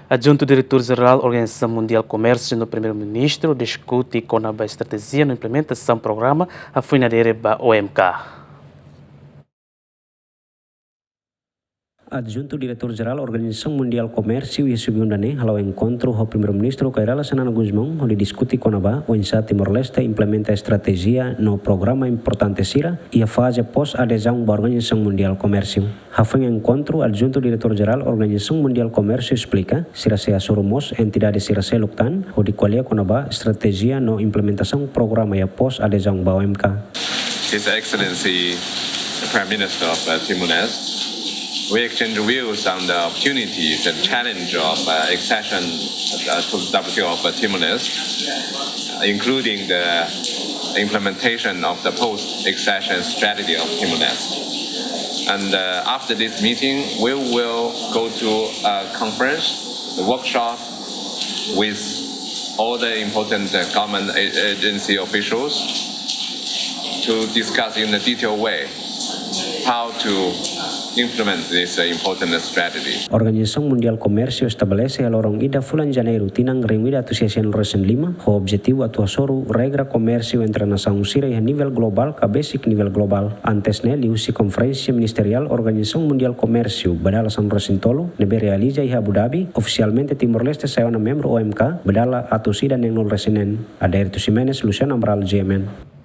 Adjunto diretor-geral Organização Mundial do Comércio no Primeiro-Ministro discute com a estratégia na implementação do programa a finadeira da OMK. Adjunto Diretor-Geral Organização Mundial do Comércio e Subundane halau encontro o Primeiro-Ministro Kairala Sanana Guzmão onde discute com a ONSA Timor-Leste implementa a estratégia no programa importante SIRA e a fase pós-adesão da Organização Mundial do Comércio. Hafeng encontro, Adjunto Diretor-Geral Organização Mundial do Comércio explica se a surumos entidade SIRA Luktan onde qualia com a estratégia no implementação do programa e pós-adesão da OMK. His Excellency, the Prime Minister of Timor-Leste, we exchange views on the opportunities and challenge of accession to the WTO of Timor-Leste, including the implementation of the post-accession strategy of Timor-Leste. And after this meeting, we will go to a conference, a workshop with all the important government agency officials to discuss in a detailed way how to implement this important strategy. Organização Mundial do Comércio estabelece a lorong ida bulan Janeiro tinang reunida Associação Resen 5, o objetivo atua soru regra comércio entre nação SIRA a nível global ka basic nível global. Antesne liusi conferência ministerial Organização Mundial do Comércio badala San Rosintolo nebe realiza em Abu Dhabi, oficialmente Timor-Leste sayana membro OMK badala atu sida neng nol resinen. Adair tu Simenes Luciano Ambral GMN.